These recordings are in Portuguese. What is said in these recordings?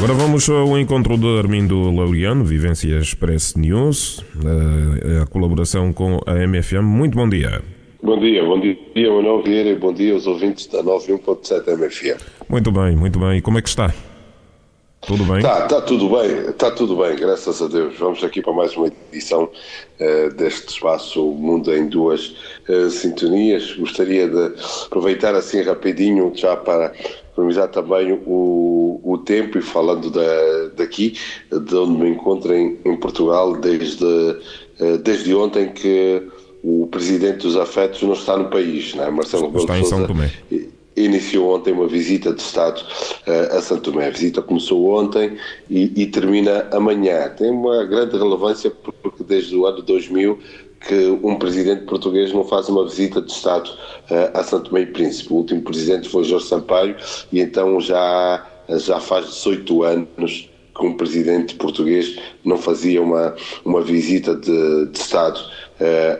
Agora vamos ao encontro de Armindo Laureano, Vivência Express News, a colaboração com a MFM. Muito bom dia. Bom dia, Manuel Vieira, e bom dia aos ouvintes da 91.7 MFM. Muito bem. E como é que está? Tudo bem? Está tudo bem, graças a Deus. Vamos aqui para mais uma edição deste espaço Mundo em Duas Sintonias. Gostaria de aproveitar assim rapidinho já para economizar também o tempo e falando daqui, de onde me encontro em Portugal desde ontem que o presidente dos afetos não está no país, não é? Marcelo Rebelo de Sousa iniciou ontem uma visita de Estado a São Tomé. A visita começou ontem e termina amanhã. Tem uma grande relevância porque desde o ano 2000 que um presidente português não faz uma visita de Estado a São Tomé e Príncipe. O último presidente foi Jorge Sampaio e então já faz 18 anos que um presidente português não fazia uma visita de Estado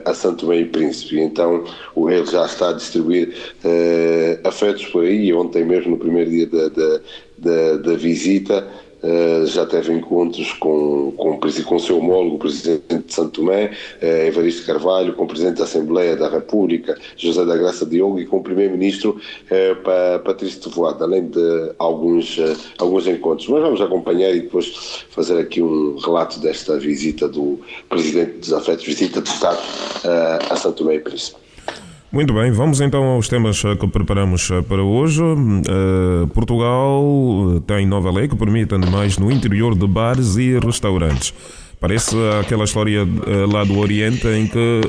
a São Tomé e Príncipe. Então ele já está a distribuir afetos por aí. Ontem mesmo, no primeiro dia da visita, já teve encontros com o seu homólogo, o presidente de São Tomé, Evaristo Carvalho, com o presidente da Assembleia da República, José da Graça Diogo, e com o primeiro-ministro Patrício Tovoada, além de alguns encontros. Mas vamos acompanhar e depois fazer aqui um relato desta visita do presidente dos afetos, visita de Estado a São Tomé e Príncipe. Muito bem, vamos então aos temas que preparamos para hoje. Portugal tem nova lei que permite animais no interior de bares e restaurantes. Parece aquela história lá do Oriente em que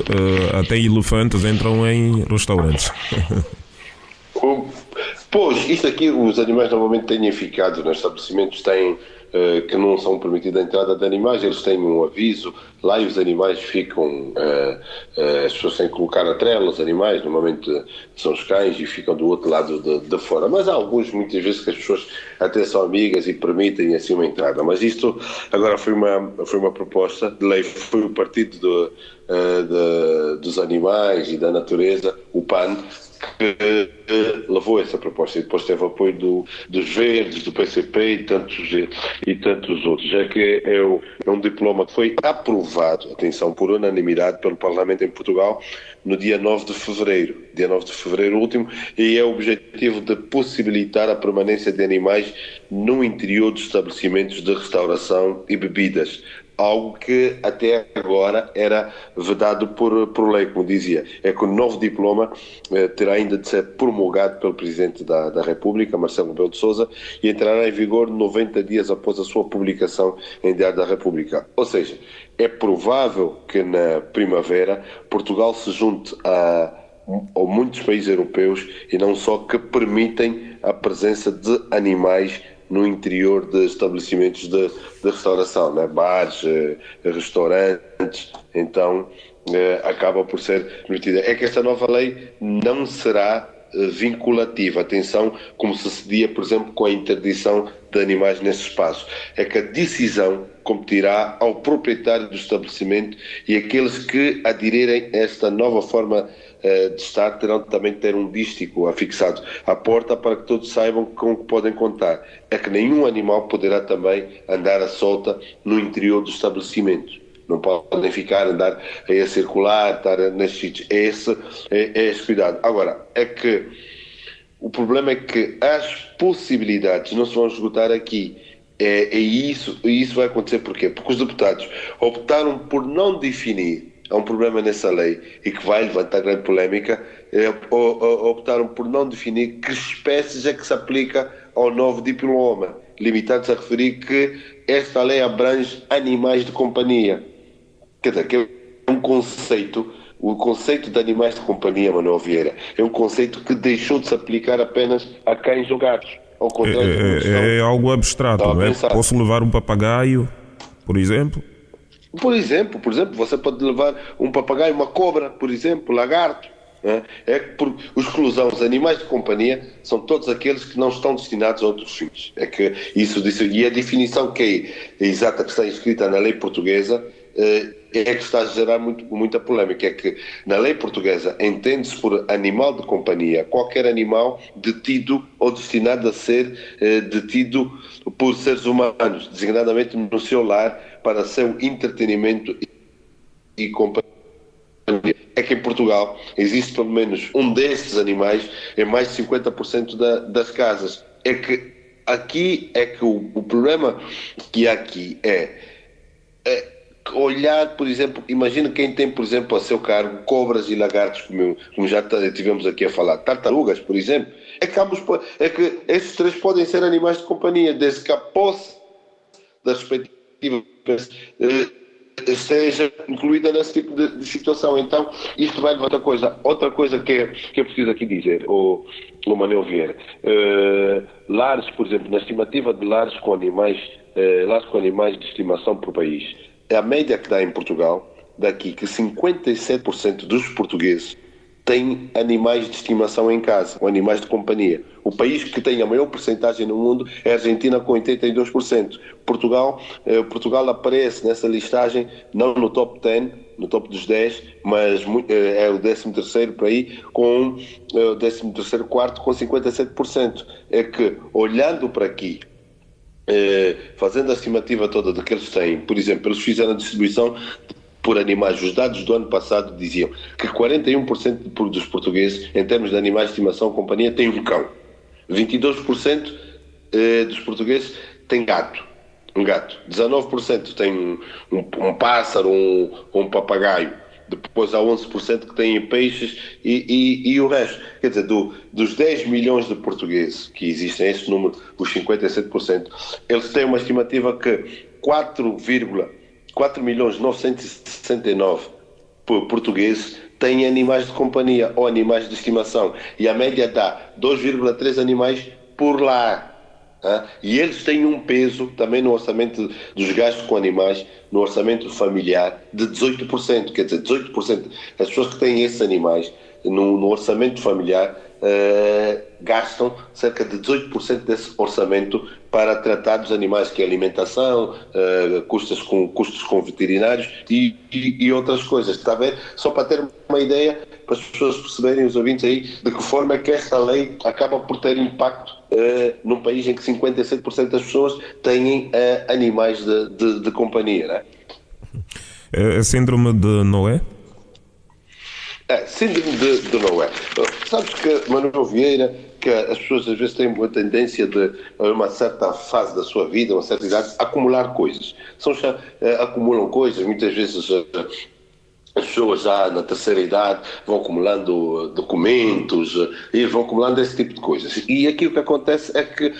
até elefantes entram em restaurantes. Pois, isto aqui, os animais normalmente têm ficado nos estabelecimentos, que não são permitidos a entrada de animais, eles têm um aviso lá e os animais ficam, as pessoas têm que colocar a trela, os animais normalmente são os cães e ficam do outro lado de fora, mas há alguns, muitas vezes, que as pessoas até são amigas e permitem assim uma entrada, mas isto agora foi uma proposta de lei, foi o Partido dos Animais e da Natureza, o PAN, que levou essa proposta e depois teve apoio dos Verdes, do PCP e tantos outros, já que é um diploma que foi aprovado, atenção, por unanimidade pelo Parlamento em Portugal no dia 9 de fevereiro último, e é o objetivo de possibilitar a permanência de animais no interior dos estabelecimentos de restauração e bebidas, algo que até agora era vedado por lei, como dizia. É que o novo diploma terá ainda de ser promulgado pelo Presidente da República, Marcelo Rebelo de Sousa, e entrará em vigor 90 dias após a sua publicação em Diário da República. Ou seja, é provável que na primavera Portugal se junte a muitos países europeus, e não só, que permitem a presença de animais no interior de estabelecimentos de restauração, né? Bares, restaurantes, então acaba por ser permitida. É que esta nova lei não será vinculativa, atenção, como sucedia, por exemplo, com a interdição de animais nesse espaço. É que a decisão competirá ao proprietário do estabelecimento, e aqueles que aderirem a esta nova forma de estar terão também de ter um dístico afixado à porta para que todos saibam com o que podem contar. É que nenhum animal poderá também andar à solta no interior dos estabelecimentos. Não podem andar aí a circular, estar nesses sítios. É esse cuidado. Agora, é que o problema é que as possibilidades não se vão esgotar aqui. E isso vai acontecer porquê? Porque os deputados optaram por não definir, há um problema nessa lei e que vai levantar grande polémica, optaram por não definir que espécies é que se aplica ao novo diploma, limitados a referir que esta lei abrange animais de companhia. Quer dizer, que é um conceito, o conceito de animais de companhia, Manuel Vieira, é um conceito que deixou de se aplicar apenas a cães ou gatos. Ao contrário é algo abstrato, não é? Posso levar um papagaio, por exemplo? Por exemplo, você pode levar um papagaio, uma cobra, por exemplo, lagarto. É que por exclusão, os animais de companhia são todos aqueles que não estão destinados a outros fins. É que isso e a definição que é exata, que está escrita na lei portuguesa, é que está a gerar muita polémica, é que na lei portuguesa entende-se por animal de companhia qualquer animal detido ou destinado a ser detido por seres humanos, designadamente no seu lar, para seu entretenimento e companhia. É que em Portugal existe pelo menos um destes animais em mais de 50% das casas. É que aqui é que o problema que há aqui é olhar, por exemplo, imagina quem tem, por exemplo, a seu cargo cobras e lagartos, como já tivemos aqui a falar, tartarugas, por exemplo, é que esses três podem ser animais de companhia, desde que a posse da respectiva esteja incluída nesse tipo de situação. Então, isto vai levar outra coisa que é preciso aqui dizer, o Manuel Vieira. Lares, por exemplo, na estimativa de lares com animais de estimação por país, a média que dá em Portugal, daqui que 57% dos portugueses têm animais de estimação em casa, ou animais de companhia. O país que tem a maior porcentagem no mundo é a Argentina, com 82%. Portugal aparece nessa listagem, não no top 10, no top dos 10, mas é o 13º por aí, com o 13º quarto, com 57%. É que, olhando para aqui, fazendo a estimativa toda de que eles têm, por exemplo, eles fizeram a distribuição por animais. Os dados do ano passado diziam que 41% dos portugueses, em termos de animais de estimação ou companhia, têm um cão. 22% dos portugueses têm um gato. 19% têm um pássaro ou um papagaio. Depois há 11% que têm peixes e o resto. Quer dizer, dos 10 milhões de portugueses que existem, esse número, os 57%, eles têm uma estimativa que 4.969.000 portugueses têm animais de companhia ou animais de estimação, e a média dá 2,3 animais por lar. E eles têm um peso também no orçamento dos gastos com animais, no orçamento familiar, de 18%. Quer dizer, 18% das pessoas que têm esses animais no orçamento familiar gastam cerca de 18% desse orçamento para tratar dos animais, que é alimentação, custos com veterinários e outras coisas. Está a ver? Só para ter uma ideia, para as pessoas perceberem, os ouvintes aí, de que forma é que esta lei acaba por ter impacto num país em que 57% das pessoas têm animais de companhia, não é? É síndrome de Noé? Síndrome de Noé. Sabes que, Manuel Vieira, que as pessoas às vezes têm uma tendência de, a uma certa fase da sua vida, uma certa idade, acumular coisas. Acumulam coisas, muitas vezes as pessoas já na terceira idade vão acumulando documentos e vão acumulando esse tipo de coisas. E aqui o que acontece é que,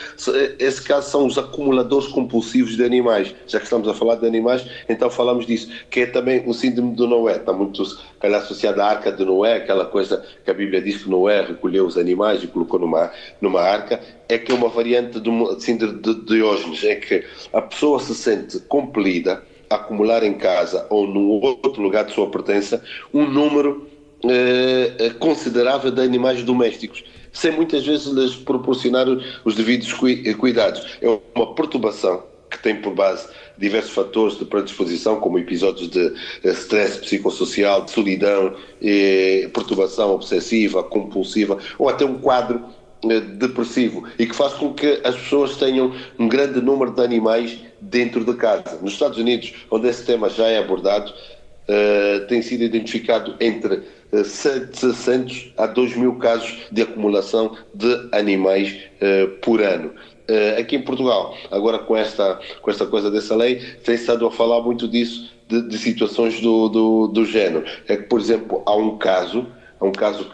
esse caso, são os acumuladores compulsivos de animais. Já que estamos a falar de animais, então falamos disso, que é também o síndrome de Noé. Está muito, calhar, associado à arca de Noé, aquela coisa que a Bíblia diz que Noé recolheu os animais e colocou numa arca. É que é uma variante do síndrome de Diógenes, é que a pessoa se sente compelida a acumular em casa ou num outro lugar de sua pertença um número considerável de animais domésticos, sem muitas vezes lhes proporcionar os devidos cuidados. É uma perturbação que tem por base diversos fatores de predisposição, como episódios de stress psicossocial, de solidão, perturbação obsessiva, compulsiva, ou até um quadro depressivo, e que faz com que as pessoas tenham um grande número de animais dentro de casa. Nos Estados Unidos, onde esse tema já é abordado, tem sido identificado entre 700 a 2.000 casos de acumulação de animais por ano. Aqui em Portugal, agora com esta coisa dessa lei, tem estado a falar muito disso, de situações do género. É que, por exemplo, há um caso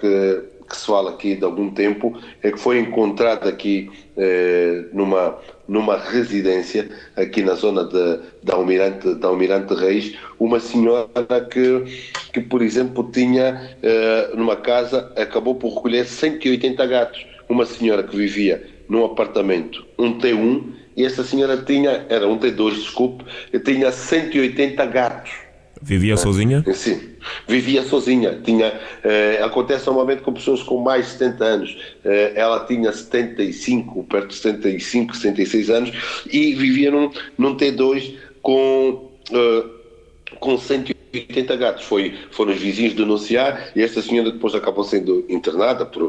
que se fala aqui de algum tempo, é que foi encontrado aqui numa residência, aqui na zona da Almirante Reis, uma senhora que, por exemplo, tinha numa casa, acabou por recolher 180 gatos. Uma senhora que vivia num apartamento, um T1, e essa senhora era um T2, desculpe, tinha 180 gatos. Vivia sozinha? Sim, vivia sozinha. Acontece normalmente com pessoas com mais de 70 anos. Ela tinha 75, perto de 75, 76 anos, e vivia num T2 com com 180 gatos. Foram os vizinhos denunciar e esta senhora depois acabou sendo internada por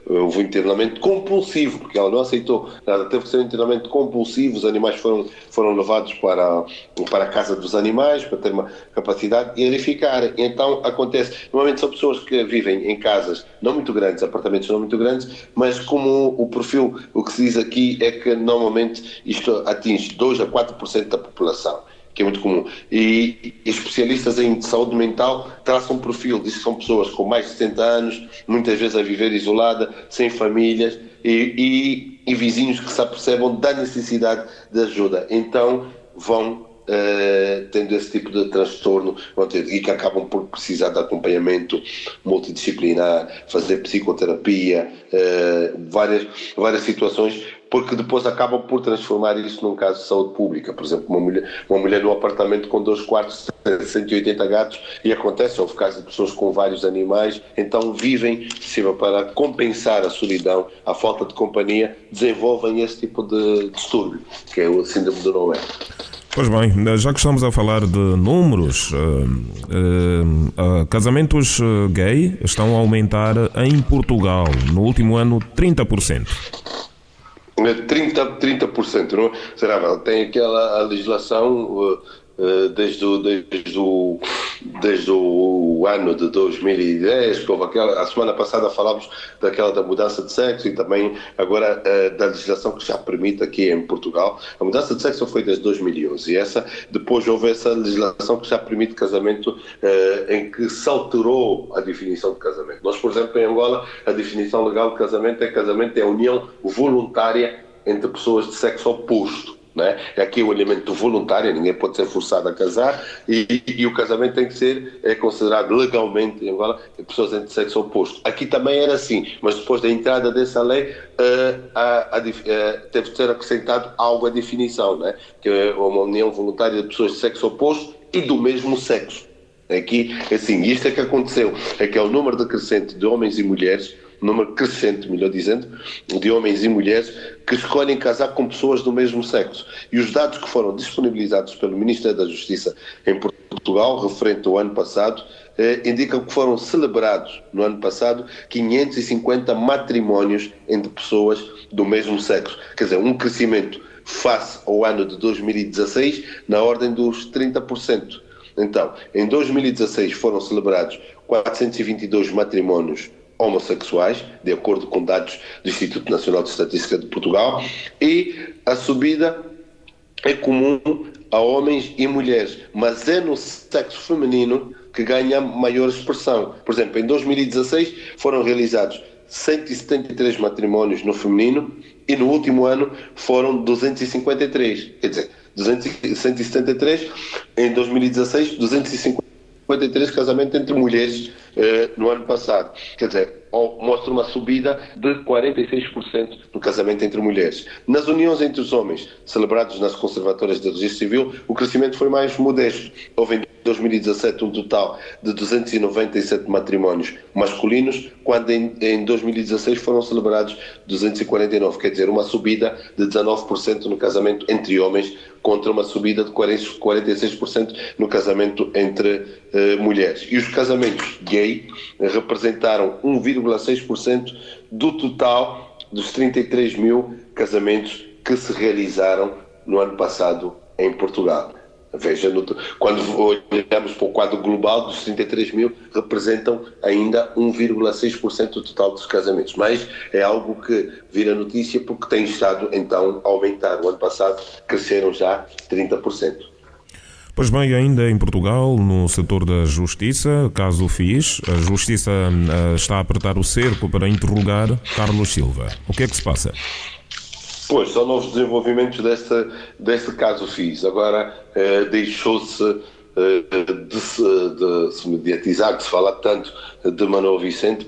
houve um internamento compulsivo, porque ela não aceitou nada, teve que ser um internamento compulsivo. Os animais foram levados para a casa dos animais para ter uma capacidade de ali ficar. Então acontece, normalmente são pessoas que vivem em casas não muito grandes, apartamentos não muito grandes, mas como o perfil, o que se diz aqui é que normalmente isto atinge 2 a 4% da população, que é muito comum. E especialistas em saúde mental traçam um perfil, diz que são pessoas com mais de 60 anos, muitas vezes a viver isolada, sem famílias e vizinhos que se apercebam da necessidade de ajuda. Então vão tendo esse tipo de transtorno e que acabam por precisar de acompanhamento multidisciplinar, fazer psicoterapia, várias situações, porque depois acabam por transformar isso num caso de saúde pública. Por exemplo, uma mulher num apartamento com 2 quartos, 180 gatos, e houve casos de pessoas com vários animais, então vivem para compensar a solidão, a falta de companhia, desenvolvem esse tipo de distúrbio, que é o síndrome do Noé. Pois bem, já que estamos a falar de números, casamentos gay estão a aumentar em Portugal, no último ano 30%. 30%, não é? Será? Tem aquela legislação desde o ano de 2010, que houve a semana passada falámos da mudança de sexo e também agora da legislação que já permite aqui em Portugal. A mudança de sexo foi desde 2011 e depois houve essa legislação que já permite casamento em que se alterou a definição de casamento. Nós, por exemplo, em Angola, a definição legal de casamento é a união voluntária entre pessoas de sexo oposto. É aqui o elemento voluntário, ninguém pode ser forçado a casar e o casamento tem que ser considerado legalmente em Angola pessoas entre sexo oposto. Aqui também era assim, mas depois da entrada dessa lei teve de ser acrescentado algo à definição, que é uma união voluntária de pessoas de sexo oposto e do mesmo sexo. Aqui, assim, isto é que aconteceu, é que é o número decrescente de homens e mulheres, número crescente, melhor dizendo, de homens e mulheres que escolhem casar com pessoas do mesmo sexo. E os dados que foram disponibilizados pelo Ministério da Justiça em Portugal, referente ao ano passado, indicam que foram celebrados no ano passado 550 matrimónios entre pessoas do mesmo sexo. Quer dizer, um crescimento face ao ano de 2016 na ordem dos 30%. Então, em 2016 foram celebrados 422 matrimónios homossexuais, de acordo com dados do Instituto Nacional de Estatística de Portugal, e a subida é comum a homens e mulheres, mas é no sexo feminino que ganha maior expressão. Por exemplo, em 2016 foram realizados 173 matrimónios no feminino e no último ano foram 253, quer dizer, 173 em 2016, 253 casamentos entre mulheres no ano passado. Quer dizer, mostra uma subida de 46% no casamento entre mulheres. Nas uniões entre os homens, celebrados nas conservatórias de registro civil, o crescimento foi mais modesto. Houve em 2017 um total de 297 matrimónios masculinos, quando em 2016 foram celebrados 249, quer dizer, uma subida de 19% no casamento entre homens, contra uma subida de 46% no casamento entre mulheres. E os casamentos gay representaram 1,6% do total dos 33 mil casamentos que se realizaram no ano passado em Portugal. Veja, quando olhamos para o quadro global, dos 33 mil representam ainda 1,6% do total dos casamentos, mas é algo que vira notícia porque tem estado então a aumentar. O ano passado cresceram já 30%. Pois bem, ainda em Portugal, no setor da justiça, caso FIS, a justiça está a apertar o cerco para interrogar Carlos Silva. O que é que se passa? Pois, são novos desenvolvimentos desse caso FIS. Agora deixou-se de se mediatizar, de se falar tanto de Manuel Vicente,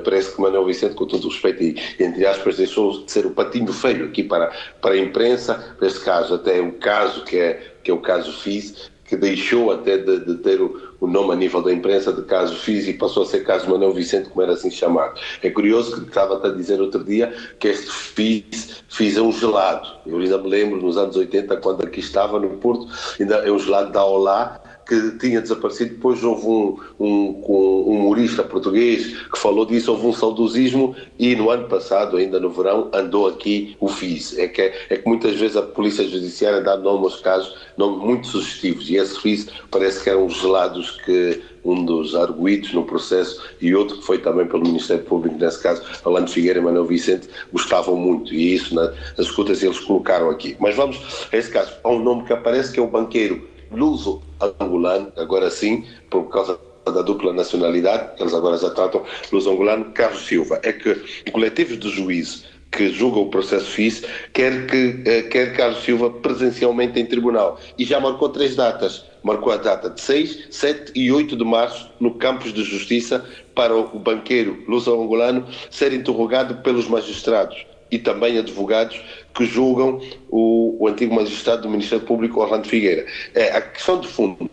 parece que Manuel Vicente, com todo o respeito e entre aspas, deixou de ser o patinho feio aqui para a imprensa, neste caso até o caso que é o caso FIS, que deixou até de ter o nome a nível da imprensa de caso FIS e passou a ser caso Manuel Vicente, como era assim chamado. É curioso que estava a dizer outro dia que este FIS é um gelado. Eu ainda me lembro, nos anos 80, quando aqui estava no Porto, ainda é um gelado da Olá, que tinha desaparecido. Depois houve um humorista português que falou disso, houve um saudosismo, e no ano passado, ainda no verão, andou aqui o FIS. É que muitas vezes a Polícia Judiciária dá nome aos casos, nomes muito sugestivos, e esse FIS parece que eram os gelados que um dos arguidos no processo e outro que foi também pelo Ministério Público, nesse caso, Orlando Figueira e Manuel Vicente, gostavam muito, e isso nas escutas eles colocaram aqui. Mas vamos a esse caso. Há um nome que aparece, que é o banqueiro luso-angolano, agora sim, por causa da dupla nacionalidade, eles agora já tratam luso-angolano, Carlos Silva. É que o coletivo de juízes que julga o processo FIS quer Carlos Silva presencialmente em tribunal, e já marcou 3 datas. Marcou a data de 6, 7 e 8 de março no Campos de Justiça, para o banqueiro luso-angolano ser interrogado pelos magistrados e também advogados que julgam o antigo magistrado do Ministério Público, Orlando Figueira. A questão de fundo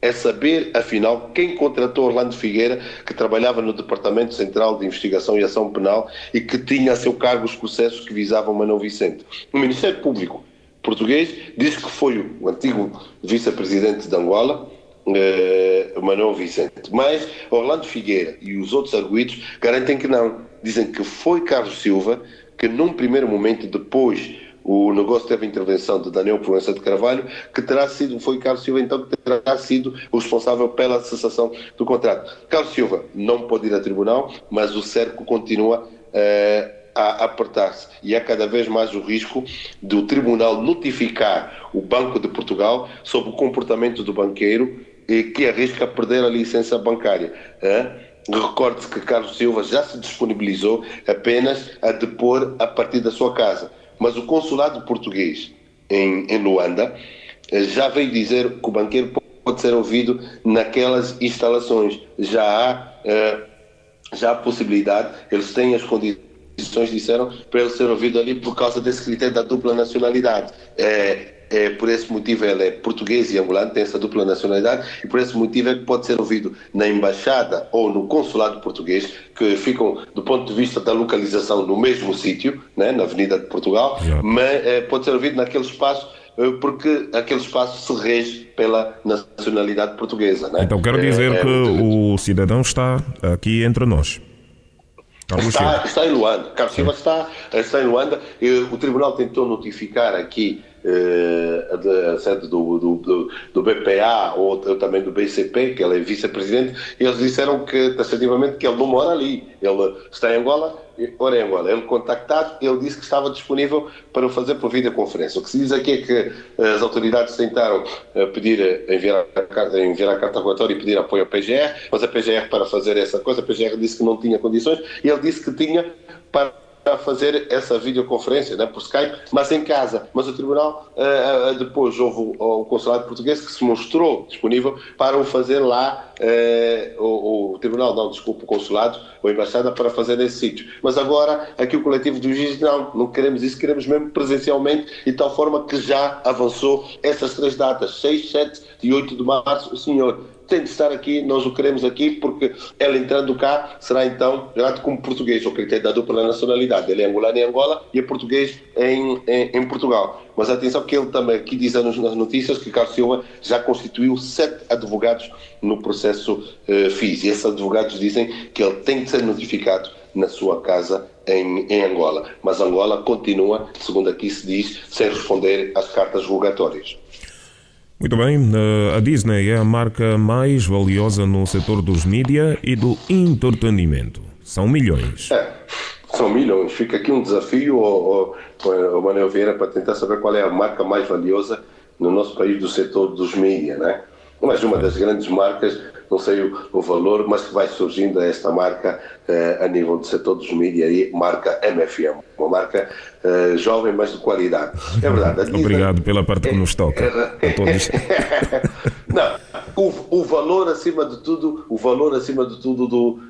é saber, afinal, quem contratou Orlando Figueira, que trabalhava no Departamento Central de Investigação e Ação Penal e que tinha a seu cargo os processos que visavam Manuel Vicente. O Ministério Público português diz que foi o antigo vice-presidente de Angola, Manuel Vicente. Mas Orlando Figueira e os outros arguidos garantem que não. Dizem que foi Carlos Silva que, num primeiro momento, depois o negócio teve a intervenção de Daniel Proença de Carvalho, que foi Carlos Silva então que terá sido o responsável pela cessação do contrato. Carlos Silva não pode ir a tribunal, mas o cerco continua a apertar-se, e há cada vez mais o risco do tribunal notificar o Banco de Portugal sobre o comportamento do banqueiro, que arrisca perder a licença bancária. Recorde-se que Carlos Silva já se disponibilizou apenas a depor a partir da sua casa, mas o consulado português em Luanda já veio dizer que o banqueiro pode ser ouvido naquelas instalações. Já há possibilidade, eles têm as condições, disseram, para ele ser ouvido ali por causa desse critério da dupla nacionalidade. Por esse motivo ele é português e angolano, tem essa dupla nacionalidade, e por esse motivo é que pode ser ouvido na embaixada ou no consulado português, que ficam, do ponto de vista da localização, no mesmo sítio, né, na Avenida de Portugal, mas pode ser ouvido naquele espaço, porque aquele espaço se rege pela nacionalidade portuguesa. Né? Então quero dizer que o cidadão está aqui entre nós. Está em Luanda. Carlos Silva está em Luanda. O tribunal tentou notificar aqui a sede do BPA ou também do BCP, que ele é vice-presidente, e eles disseram que, taxativamente, que ele não mora ali. Ele está em Angola, ora em Angola. Ele contactado, ele disse que estava disponível para o fazer por videoconferência. O que se diz aqui é que as autoridades tentaram enviar a carta rogatória e pedir apoio à PGR, mas a PGR, para fazer essa coisa, a PGR disse que não tinha condições, e ele disse que tinha para fazer essa videoconferência, né, por Skype, mas em casa. Mas o tribunal, depois houve o consulado português que se mostrou disponível para o fazer lá, o tribunal, não, desculpa, o consulado ou a embaixada, para fazer nesse sítio. Mas agora, aqui o coletivo dos juízes, não queremos isso, queremos mesmo presencialmente, e de tal forma que já avançou essas 3 datas, 6, 7 e 8 de março, o senhor tem de estar aqui, nós o queremos aqui, porque ele entrando cá será então grato como português, o critério da dupla nacionalidade. Ele é angolano em Angola e é português em Portugal. Mas atenção que ele também aqui diz nas notícias que Carlos Silva já constituiu 7 advogados no processo FIS, e esses advogados dizem que ele tem de ser notificado na sua casa em Angola. Mas Angola continua, segundo aqui se diz, sem responder às cartas rogatórias. Muito bem, a Disney é a marca mais valiosa no setor dos mídia e do entretenimento. São milhões. São milhões. Fica aqui um desafio ao Manuel Vieira para tentar saber qual é a marca mais valiosa no nosso país do setor dos mídia, né? Mas uma das grandes marcas, não sei o valor, mas que vai surgindo esta marca a nível do setor dos mídia, e marca MFM, uma marca jovem, mas de qualidade. É verdade. Obrigado pela parte que nos toca. A todos. Não, o valor acima de tudo,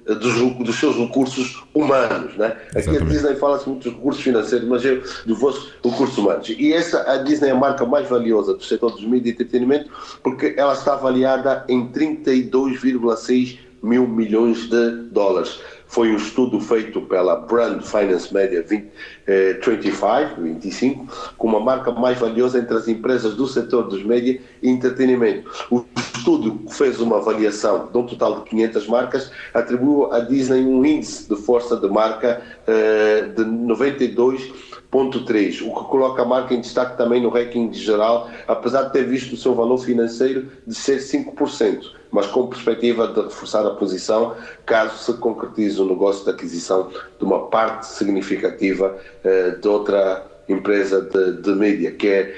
dos seus recursos humanos, né? Aqui Exatamente. a Disney fala-se muito dos recursos financeiros, mas eu dos vossos recursos humanos. E a Disney é a marca mais valiosa do setor dos mídias e entretenimento, porque ela está avaliada em 32,6 mil milhões de dólares. Foi um estudo feito pela Brand Finance Media 25, como a marca mais valiosa entre as empresas do setor dos média e entretenimento. O estudo fez uma avaliação de um total de 500 marcas, atribuiu à Disney um índice de força de marca de 92,3, o que coloca a marca em destaque também no ranking geral, apesar de ter visto o seu valor financeiro de ser 5%, mas com perspectiva de reforçar a posição caso se concretize o negócio de aquisição de uma parte significativa de outra empresa de mídia, que é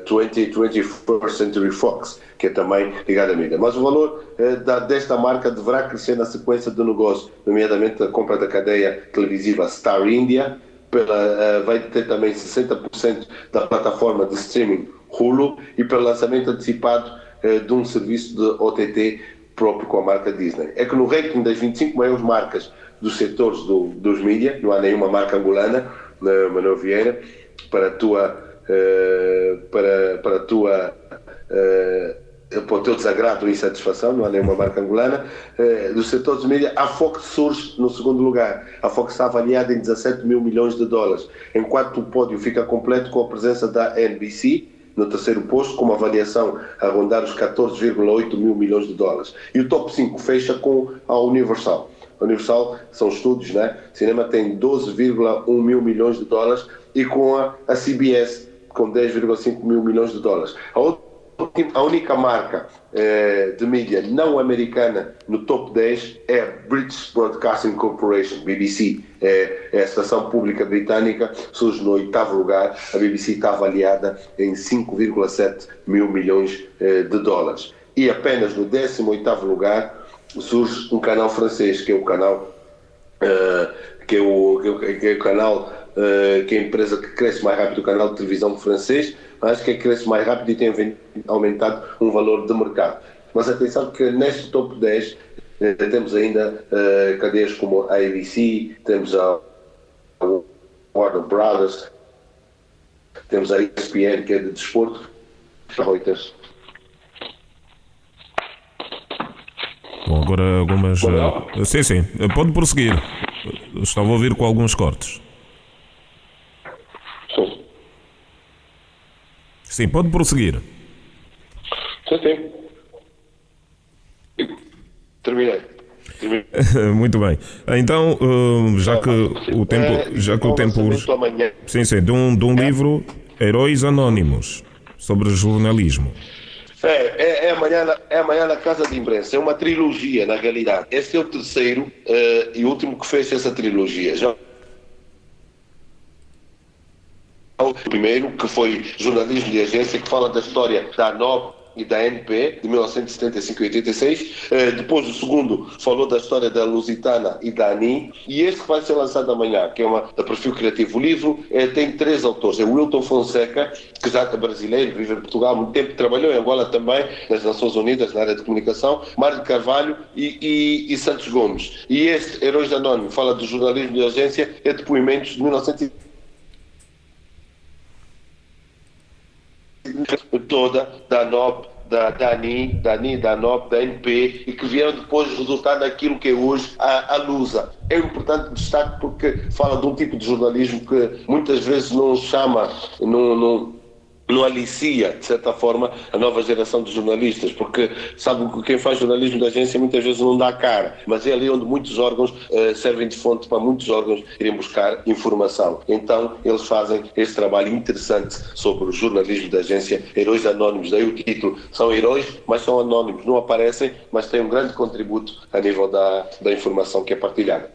21st Century Fox, que é também ligada à mídia. Mas o valor desta marca deverá crescer na sequência do negócio, nomeadamente a compra da cadeia televisiva Star India, vai ter também 60% da plataforma de streaming Hulu e pelo lançamento antecipado de um serviço de OTT próprio com a marca Disney. É que no ranking das 25 maiores marcas dos setores dos mídias, não há nenhuma marca angolana, Manuel Vieira, para o teu desagrado e insatisfação, não há nenhuma marca angolana, do setor dos mídias, a Fox surge no segundo lugar. A Fox está avaliada em 17 mil milhões de dólares, enquanto o pódio fica completo com a presença da NBC, no terceiro posto, com uma avaliação a rondar os 14,8 mil milhões de dólares. E o top 5 fecha com a Universal. A Universal são estúdios, né? O cinema tem 12,1 mil milhões de dólares e com a CBS com 10,5 mil milhões de dólares. A única marca de mídia não americana no top 10 é a British Broadcasting Corporation, BBC. É a estação pública britânica, surge no 8º lugar. A BBC está avaliada em 5,7 mil milhões de dólares. E apenas no 18º lugar surge um canal francês, que é o canal que é a empresa que cresce mais rápido, o canal de televisão francês, mas que cresce mais rápido e tem aumentado um valor de mercado. Mas atenção que neste top 10 temos ainda cadeias como a ABC, temos a Warner Brothers, temos a ESPN, que é de desporto, Reuters. Bom, agora algumas... Sim, pode prosseguir. Estava a ouvir com alguns cortes. Sim, pode prosseguir. Sim. Terminei. Muito bem. Então, já que o tempo urge... Sim, de um livro, Heróis Anónimos, sobre jornalismo. É amanhã na Casa de Imprensa. É uma trilogia, na realidade. Este é o terceiro e último que fecha essa trilogia. Já o primeiro, que foi jornalismo de agência, que fala da história da ANOP e da ANP, de 1975 e 86. Depois o segundo falou da história da Lusitana e da ANI. E este que vai ser lançado amanhã, que é da Perfil Criativo. O livro tem 3 autores. É o Wilton Fonseca, que já é brasileiro, vive em Portugal há muito tempo, trabalhou em Angola também, nas Nações Unidas, na área de comunicação. Mário de Carvalho e Santos Gomes. E este, Heróis Anónimos, fala do jornalismo de agência, é depoimentos de 1975 toda da ANOP, da ANI, da ANOP, da ANP, e que vieram depois resultar naquilo que é hoje a Lusa. É um importante destaque porque fala de um tipo de jornalismo que muitas vezes não chama, não alicia, de certa forma, a nova geração de jornalistas, porque sabe que quem faz jornalismo de agência muitas vezes não dá cara, mas é ali onde muitos órgãos servem de fonte para muitos órgãos irem buscar informação. Então eles fazem esse trabalho interessante sobre o jornalismo de agência, Heróis Anónimos. Daí o título, são heróis, mas são anónimos, não aparecem, mas têm um grande contributo a nível da informação que é partilhada.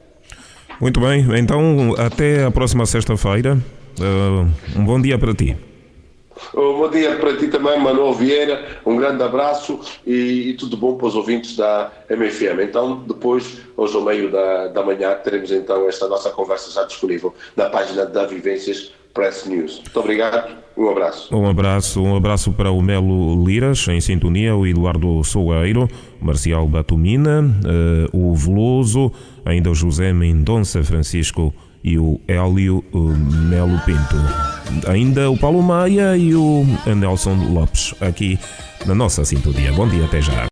Muito bem, então até a próxima sexta-feira. Um bom dia para ti. Bom dia para ti também, Manuel Vieira, um grande abraço e tudo bom para os ouvintes da MFM. Então, depois, hoje ao meio da manhã, teremos então esta nossa conversa já disponível na página da Vivências Press News. Muito obrigado, um abraço. Um abraço para o Melo Liras, em sintonia, o Eduardo Soeiro, Marcial Batumina, o Veloso, ainda o José Mendonça Francisco e o Hélio Melo Pinto. Ainda o Paulo Maia e o Nelson Lopes, aqui na nossa sintonia. Bom dia, até já.